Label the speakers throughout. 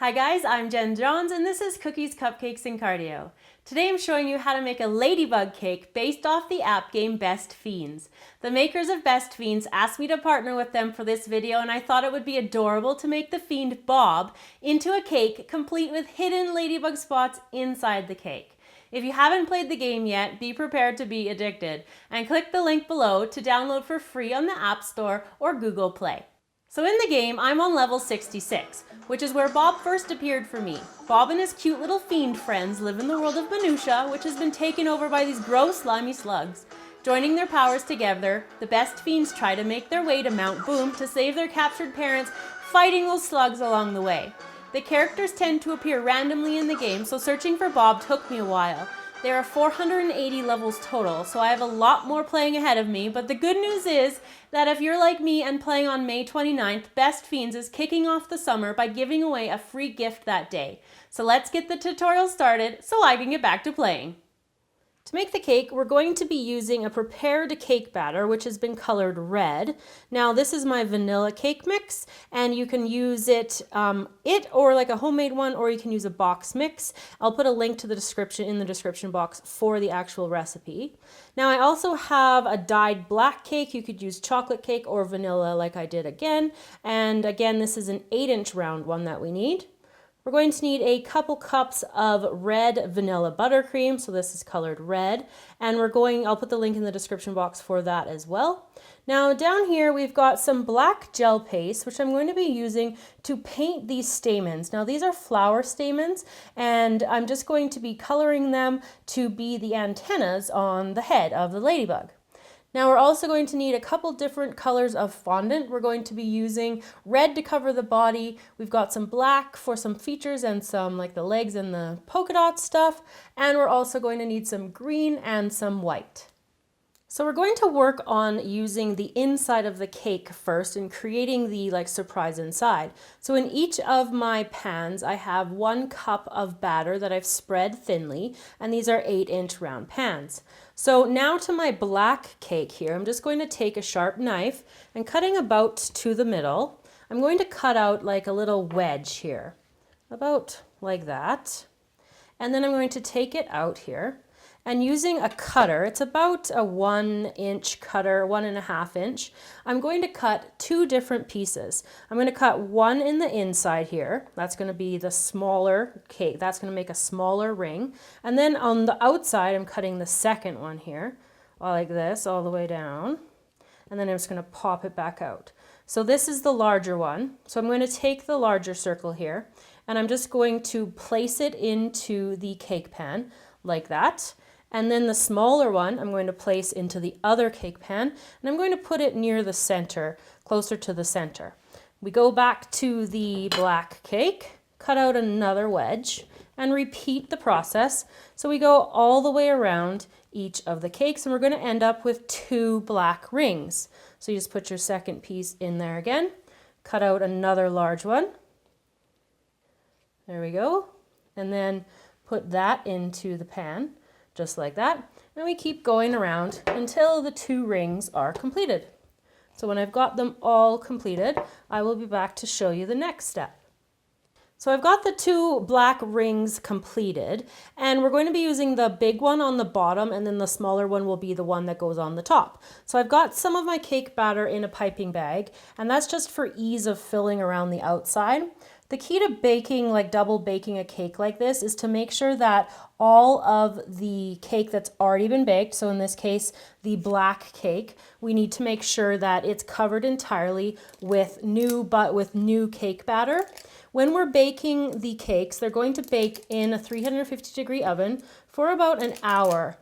Speaker 1: Hi guys, I'm Jen Jones and this is Cookies, Cupcakes, and Cardio. Today I'm showing you how to make a ladybug cake based off the app game Best Fiends. The makers of Best Fiends asked me to partner with them for this video and I thought it would be adorable to make the fiend Bob into a cake complete with hidden ladybug spots inside the cake. If you haven't played the game yet, be prepared to be addicted and click the link below to download for free on the App Store or Google Play. So in the game, I'm on level 66, which is where Bob first appeared for me. Bob and his cute little fiend friends live in the world of Minutia, which has been taken over by these gross, slimy slugs. Joining their powers together, the best fiends try to make their way to Mount Boom to save their captured parents, fighting those slugs along the way. The characters tend to appear randomly in the game, so searching for Bob took me a while. There are 480 levels total, so I have a lot more playing ahead of me, but the good news is that if you're like me and playing on May 29th, Best Fiends is kicking off the summer by giving away a free gift that day. So let's get the tutorial started so I can get back to playing. To make the cake, we're going to be using a prepared cake batter, which has been colored red. Now, this is my vanilla cake mix, and you can use it or like a homemade one, or you can use a box mix. I'll put a link to the description in the description box for the actual recipe. Now, I also have a dyed black cake. You could use chocolate cake or vanilla like I did again. And again, this is an 8-inch round one that we need. We're going to need a couple cups of red vanilla buttercream, so this is colored red, and I'll put the link in the description box for that as well. Now down here we've got some black gel paste, which I'm going to be using to paint these stamens. Now these are flower stamens, and I'm just going to be coloring them to be the antennas on the head of the ladybug. Now we're also going to need a couple different colors of fondant. We're going to be using red to cover the body. We've got some black for some features and some like the legs and the polka dot stuff. And we're also going to need some green and some white. So we're going to work on using the inside of the cake first and creating the surprise inside. So in each of my pans, I have 1 cup of batter that I've spread thinly, and these are 8-inch round pans. So now to my black cake here, I'm just going to take a sharp knife and cutting about to the middle, I'm going to cut out like a little wedge here, about like that. And then I'm going to take it out here. And using a cutter, it's about a 1-inch cutter, 1.5 inch, I'm going to cut 2 different pieces. I'm going to cut one in the inside here. That's going to be the smaller cake. That's going to make a smaller ring. And then on the outside, I'm cutting the second one here, like this, all the way down. And then I'm just going to pop it back out. So this is the larger one. So I'm going to take the larger circle here, and I'm just going to place it into the cake pan like that. And then the smaller one I'm going to place into the other cake pan, and I'm going to put it near the center, closer to the center. We go back to the black cake, cut out another wedge, and repeat the process. So we go all the way around each of the cakes, and we're going to end up with 2 black rings. So you just put your second piece in there again, cut out another large one. There we go. And then put that into the pan. Just like that, and we keep going around until the 2 rings are completed. So when I've got them all completed, I will be back to show you the next step. So I've got the 2 black rings completed, and we're going to be using the big one on the bottom, and then the smaller one will be the one that goes on the top. So I've got some of my cake batter in a piping bag, and that's just for ease of filling around the outside. The key to baking, like double baking a cake like this, is to make sure that all of the cake that's already been baked, so in this case, the black cake, we need to make sure that it's covered entirely with new cake batter. When we're baking the cakes, they're going to bake in a 350-degree oven for about an hour.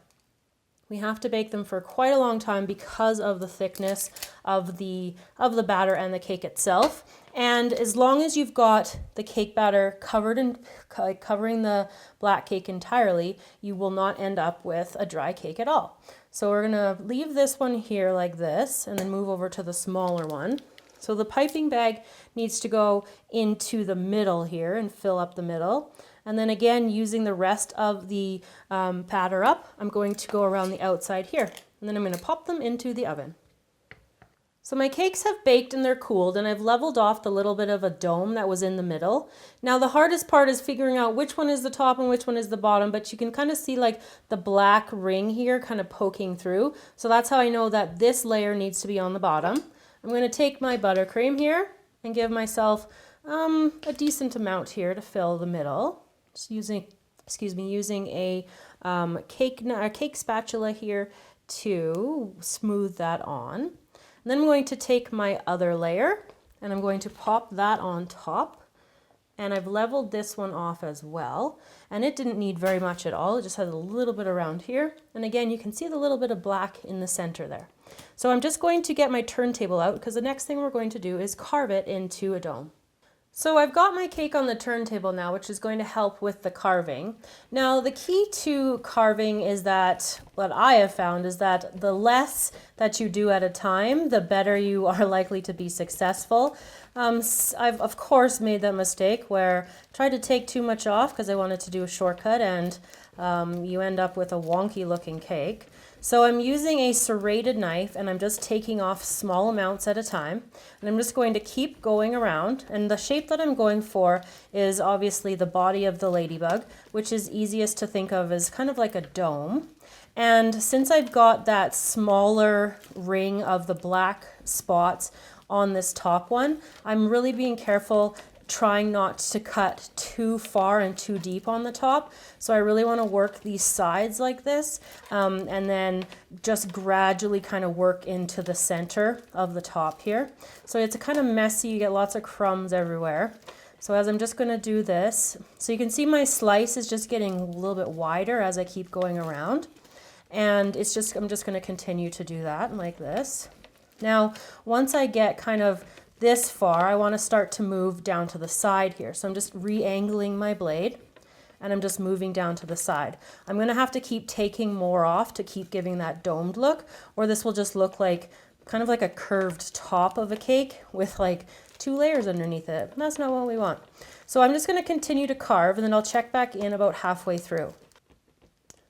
Speaker 1: We have to bake them for quite a long time because of the thickness of the batter and the cake itself. And as long as you've got the cake batter covering the black cake entirely, you will not end up with a dry cake at all. So we're going to leave this one here like this and then move over to the smaller one. So the piping bag needs to go into the middle here and fill up the middle. And then again, using the rest of the batter up, I'm going to go around the outside here. And then I'm going to pop them into the oven. So my cakes have baked and they're cooled, and I've leveled off the little bit of a dome that was in the middle. Now the hardest part is figuring out which one is the top and which one is the bottom, but you can kind of see like the black ring here kind of poking through. So that's how I know that this layer needs to be on the bottom. I'm going to take my buttercream here and give myself a decent amount here to fill the middle. Just using a cake spatula here to smooth that on. And then I'm going to take my other layer and I'm going to pop that on top. And I've leveled this one off as well. And it didn't need very much at all. It just has a little bit around here. And again, you can see the little bit of black in the center there. So I'm just going to get my turntable out because the next thing we're going to do is carve it into a dome. So I've got my cake on the turntable now, which is going to help with the carving. Now the key to carving is that, what I have found is that the less that you do at a time, the better you are likely to be successful. I've of course made that mistake where I tried to take too much off because I wanted to do a shortcut, and you end up with a wonky looking cake. So I'm using a serrated knife and I'm just taking off small amounts at a time. And I'm just going to keep going around. And the shape that I'm going for is obviously the body of the ladybug, which is easiest to think of as kind of like a dome. And since I've got that smaller ring of the black spots on this top one, I'm really being careful trying not to cut too far and too deep on the top. So I really want to work these sides like this and then just gradually kind of work into the center of the top here. So it's a kind of messy, you get lots of crumbs everywhere. So as I'm just going to do this, so you can see my slice is just getting a little bit wider as I keep going around. And I'm just going to continue to do that like this. Now, once I get kind of this far, I want to start to move down to the side here. So I'm just re-angling my blade and I'm just moving down to the side. I'm going to have to keep taking more off to keep giving that domed look, or this will just look like kind of like a curved top of a cake with like 2 layers underneath it. That's not what we want. So I'm just going to continue to carve and then I'll check back in about halfway through.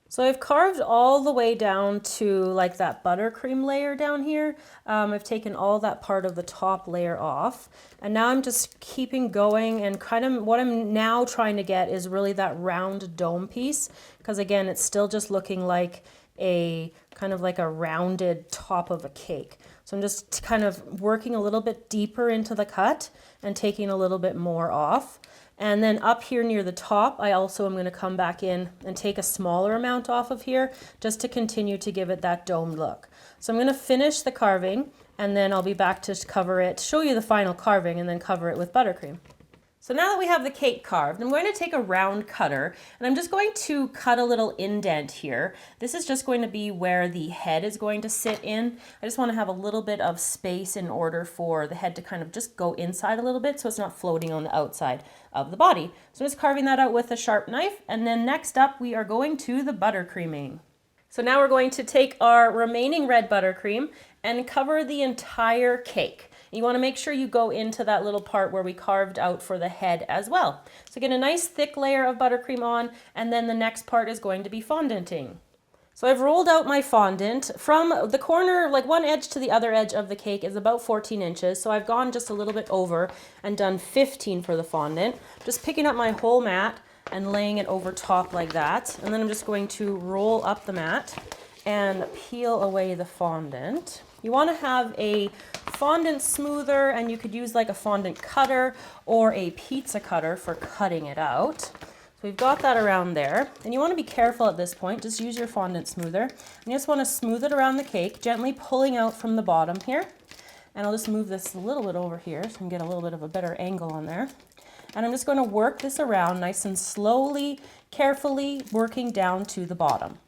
Speaker 1: So I've carved all the way down to like that buttercream layer down here. I've taken all that part of the top layer off. And now I'm just keeping going, and kind of what I'm now trying to get is really that round dome piece. Because again, it's still just looking like a kind of like a rounded top of a cake. So I'm just kind of working a little bit deeper into the cut and taking a little bit more off. And then up here near the top, I also am going to come back in and take a smaller amount off of here just to continue to give it that domed look. So I'm going to finish the carving and then I'll be back to cover it, show you the final carving, and then cover it with buttercream. So now that we have the cake carved, I'm going to take a round cutter and I'm just going to cut a little indent here. This is just going to be where the head is going to sit in. I just want to have a little bit of space in order for the head to kind of just go inside a little bit so it's not floating on the outside of the body. So I'm just carving that out with a sharp knife, and then next up we are going to the buttercreaming. So now we're going to take our remaining red buttercream and cover the entire cake. You want to make sure you go into that little part where we carved out for the head as well. So get a nice thick layer of buttercream on, and then the next part is going to be fondanting. So I've rolled out my fondant from the corner, like one edge to the other edge of the cake is about 14 inches. So I've gone just a little bit over and done 15 for the fondant. Just picking up my whole mat and laying it over top like that. And then I'm just going to roll up the mat and peel away the fondant. You want to have a fondant smoother, and you could use like a fondant cutter or a pizza cutter for cutting it out. So we've got that around there, and you want to be careful at this point. Just use your fondant smoother. And you just want to smooth it around the cake, gently pulling out from the bottom here. And I'll just move this a little bit over here so I can get a little bit of a better angle on there. And I'm just going to work this around nice and slowly, carefully, working down to the bottom.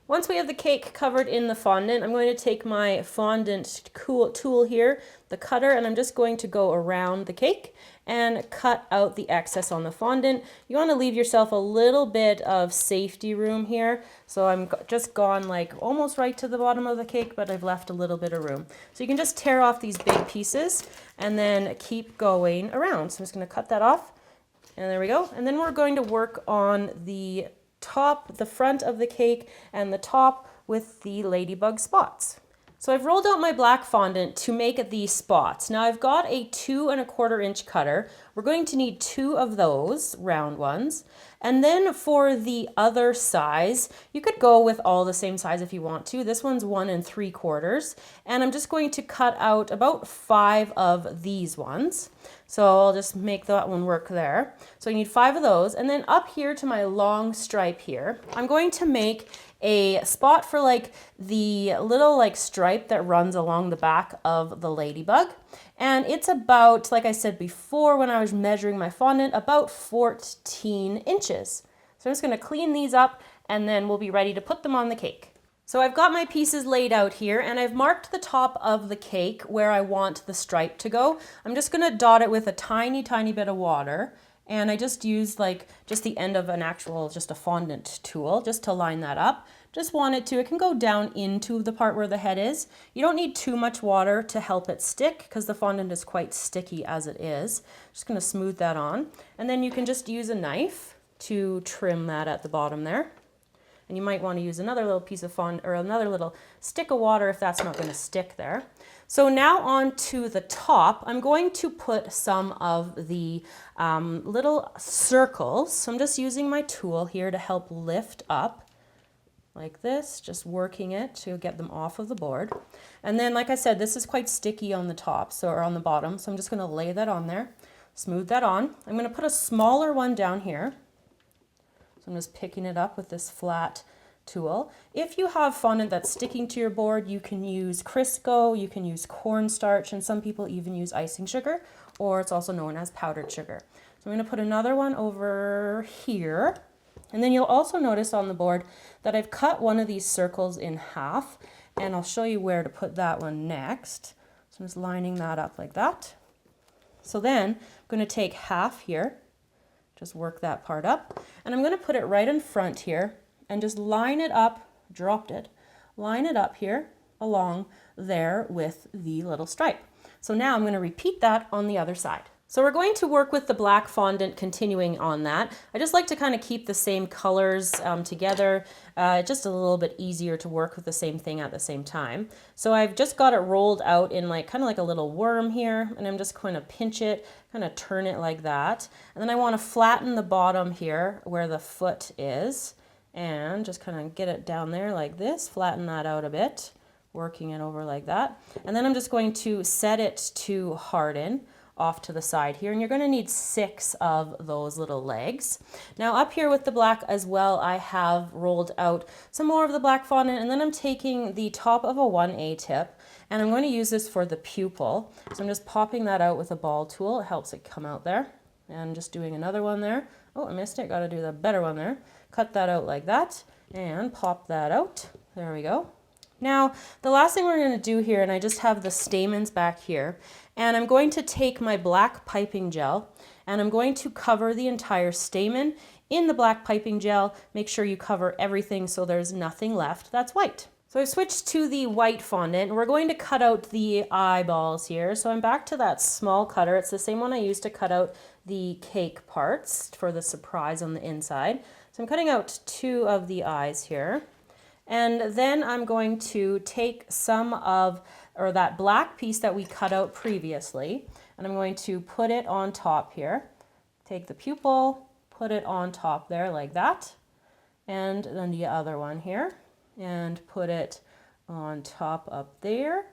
Speaker 1: Once we have the cake covered in the fondant, I'm going to take my fondant tool here, the cutter, and I'm just going to go around the cake and cut out the excess on the fondant. You want to leave yourself a little bit of safety room here. So I'm just gone like almost right to the bottom of the cake, but I've left a little bit of room. So you can just tear off these big pieces and then keep going around. So I'm just going to cut that off, and there we go. And then we're going to work on the top, the front of the cake, and the top with the ladybug spots. So I've rolled out my black fondant to make the spots. Now I've got a 2 1/4 inch cutter. We're going to need 2 of those round ones. And then for the other size, you could go with all the same size if you want to. This one's 1 3/4. And I'm just going to cut out about 5 of these ones. So I'll just make that one work there. So I need 5 of those. And then up here to my long stripe here, I'm going to make a spot for like the little like stripe that runs along the back of the ladybug. And it's about, like I said before when I was measuring my fondant, about 14 inches. So I'm just going to clean these up and then we'll be ready to put them on the cake. So I've got my pieces laid out here and I've marked the top of the cake where I want the stripe to go. I'm just going to dot it with a tiny, tiny bit of water. And I just used like just the end of an actual, just a fondant tool just to line that up. Just want it to, it can go down into the part where the head is. You don't need too much water to help it stick because the fondant is quite sticky as it is. Just going to smooth that on. And then you can just use a knife to trim that at the bottom there. And you might want to use another little piece of fondant or another little stick of water if that's not going to stick there. So now on to the top, I'm going to put some of the little circles. So I'm just using my tool here to help lift up like this, just working it to get them off of the board. And then, like I said, this is quite sticky on the top, so or on the bottom. So I'm just going to lay that on there, smooth that on. I'm going to put a smaller one down here. So I'm just picking it up with this flat tool. If you have fondant that's sticking to your board, you can use Crisco, you can use cornstarch, and some people even use icing sugar, or it's also known as powdered sugar. So I'm going to put another one over here. And then you'll also notice on the board that I've cut one of these circles in half, and I'll show you where to put that one next. So I'm just lining that up like that. So then I'm going to take half here, just work that part up, and I'm going to put it right in front here and just line it up, dropped it, line it up here along there with the little stripe. So now I'm going to repeat that on the other side. So we're going to work with the black fondant continuing on that. I just like to kind of keep the same colors together, just a little bit easier to work with the same thing at the same time. So I've just got it rolled out in like kind of like a little worm here, and I'm just going to pinch it, kind of turn it like that. And then I want to flatten the bottom here where the foot is and just kind of get it down there like this, flatten that out a bit, working it over like that. And then I'm just going to set it to harden off to the side here, and you're going to need 6 of those little legs. Now up here with the black as well, I have rolled out some more of the black fondant, and then I'm taking the top of a 1A tip and I'm going to use this for the pupil. So I'm just popping that out with a ball tool. It helps it come out there, and just doing another one there. Oh, I missed it, got to do the better one there. Cut that out like that and pop that out. There we go. Now, the last thing we're going to do here, and I just have the stamens back here, and I'm going to take my black piping gel, and I'm going to cover the entire stamen in the black piping gel. Make sure you cover everything so there's nothing left that's white. So I've switched to the white fondant, and we're going to cut out the eyeballs here. So I'm back to that small cutter. It's the same one I used to cut out the cake parts for the surprise on the inside. So I'm cutting out 2 of the eyes here. And then I'm going to take some of, or that black piece that we cut out previously, and I'm going to put it on top here. Take the pupil, put it on top there like that, and then the other one here, and put it on top up there.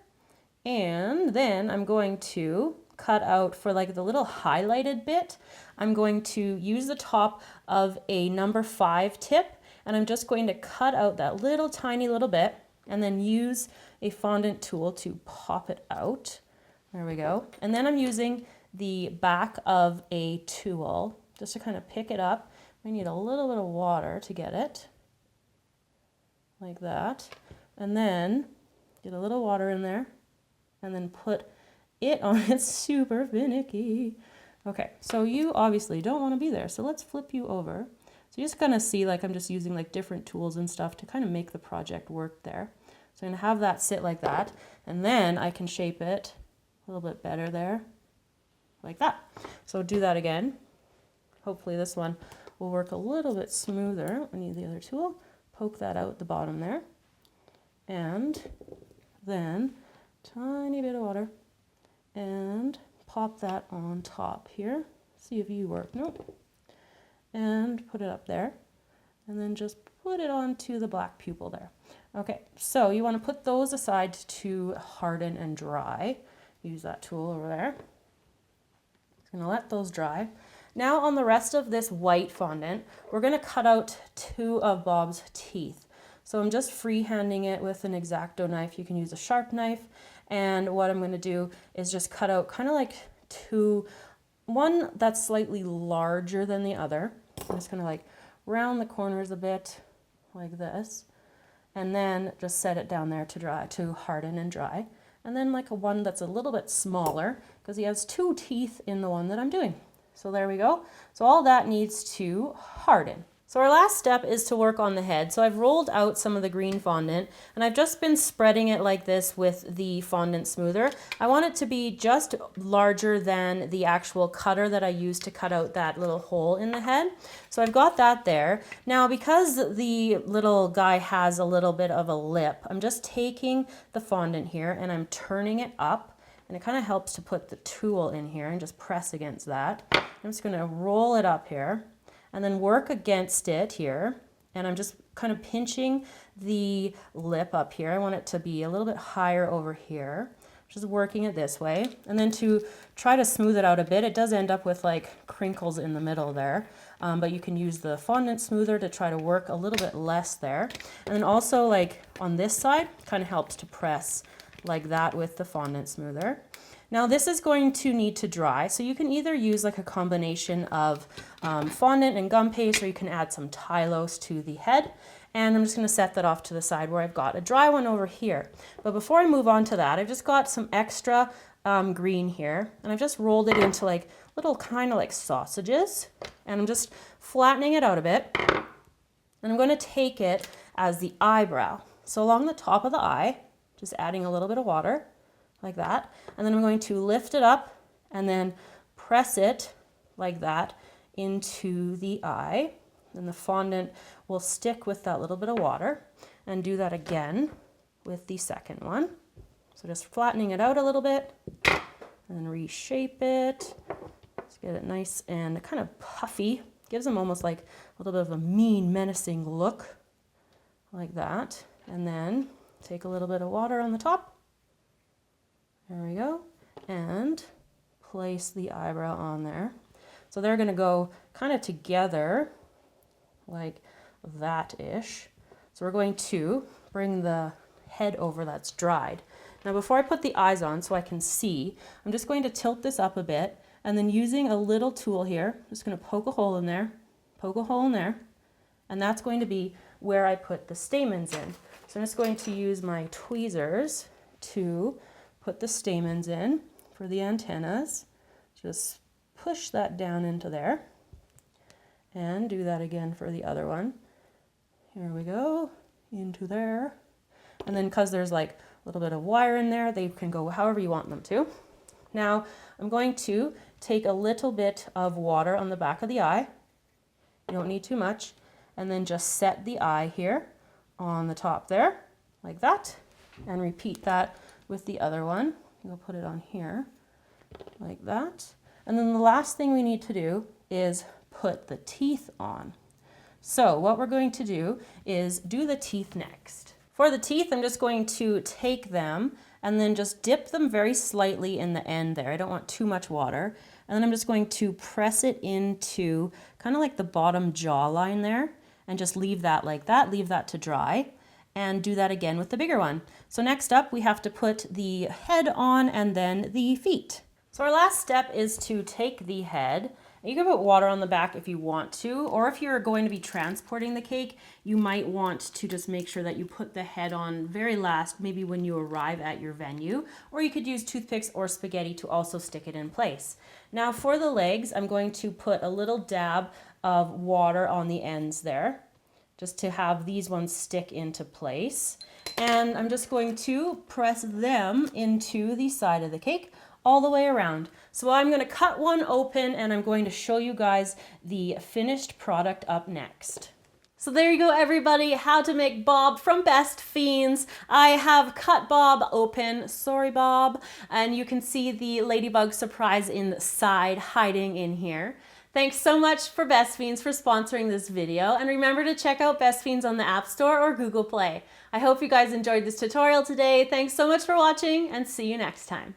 Speaker 1: And then I'm going to cut out for like the little highlighted bit. I'm going to use the top of a number 5 tip, and I'm just going to cut out that little tiny little bit and then use a fondant tool to pop it out. There we go. And then I'm using the back of a tool just to kind of pick it up. I need a little bit of water to get it, like that. And then get a little water in there and then put it on. It's super finicky. Okay, so you obviously don't want to be there. So let's flip you over. So you're just going to see like I'm just using like different tools and stuff to kind of make the project work there. So I'm going to have that sit like that, and then I can shape it a little bit better there, like that. So do that again. Hopefully this one will work a little bit smoother. I need the other tool. Poke that out the bottom there, and then tiny bit of water, and pop that on top here. See if you work. Nope. And put it up there. And then just put it onto the black pupil there. Okay, so you want to put those aside to harden and dry. Use that tool over there. Just going to let those dry. Now on the rest of this white fondant, we're going to cut out 2 of Bob's teeth. So I'm just freehanding it with an X-Acto knife. You can use a sharp knife. And what I'm going to do is just cut out kind of like 2, one that's slightly larger than the other. I'm just going to like round the corners a bit like this, and then just set it down there to dry, to harden and dry. And then like a one that's a little bit smaller because he has 2 teeth in the one that I'm doing. So there we go. So all that needs to harden. So our last step is to work on the head. So I've rolled out some of the green fondant and I've just been spreading it like this with the fondant smoother. I want it to be just larger than the actual cutter that I used to cut out that little hole in the head. So I've got that there. Now because the little guy has a little bit of a lip, I'm just taking the fondant here and I'm turning it up, and it kind of helps to put the tool in here and just press against that. I'm just going to roll it up here and then work against it here. And I'm just kind of pinching the lip up here. I want it to be a little bit higher over here. Just working it this way. And then to try to smooth it out a bit, it does end up with like crinkles in the middle there. But you can use the fondant smoother to try to work a little bit less there. And then also like on this side, kind of helps to press like that with the fondant smoother. Now this is going to need to dry, so you can either use like a combination of fondant and gum paste, or you can add some tylose to the head. And I'm just going to set that off to the side where I've got a dry one over here. But before I move on to that, I've just got some extra green here, and I've just rolled it into like little kind of like sausages, and I'm just flattening it out a bit. And I'm going to take it as the eyebrow. So along the top of the eye, just adding a little bit of water. Like that, and then I'm going to lift it up and then press it like that into the eye, and the fondant will stick with that little bit of water, and do that again with the second one. So just flattening it out a little bit and then reshape it. Just get it nice and kind of puffy. Gives them almost like a little bit of a mean, menacing look like that. And then take a little bit of water on the top. There we go, and place the eyebrow on there. So they're going to go kind of together like that-ish. So we're going to bring the head over that's dried. Now before I put the eyes on so I can see, I'm just going to tilt this up a bit, and then using a little tool here, I'm just going to poke a hole in there, and that's going to be where I put the stamens in. So I'm just going to use my tweezers to put the stamens in for the antennas. Just push that down into there, and do that again for the other one. Here we go, into there. And then because there's like a little bit of wire in there, they can go however you want them to. Now I'm going to take a little bit of water on the back of the eye. You don't need too much. And then just set the eye here on the top there, like that. And repeat that with the other one. We'll put it on here like that. And then the last thing we need to do is put the teeth on. So what we're going to do is do the teeth next. For the teeth, I'm just going to take them and then just dip them very slightly in the end there. I don't want too much water. And then I'm just going to press it into kind of like the bottom jawline there, and just leave that like that, leave that to dry. And do that again with the bigger one. So next up, we have to put the head on and then the feet. So our last step is to take the head. You can put water on the back if you want to, or if you're going to be transporting the cake, you might want to just make sure that you put the head on very last, maybe when you arrive at your venue, or you could use toothpicks or spaghetti to also stick it in place. Now for the legs, I'm going to put a little dab of water on the ends there, just to have these ones stick into place. And I'm just going to press them into the side of the cake all the way around. So I'm going to cut one open, and I'm going to show you guys the finished product up next. So there you go, everybody, how to make Bob from Best Fiends. I have cut Bob open, sorry Bob, and you can see the Ladybug surprise inside hiding in here. Thanks so much for Best Fiends for sponsoring this video, and remember to check out Best Fiends on the App Store or Google Play. I hope you guys enjoyed this tutorial today. Thanks so much for watching, and see you next time.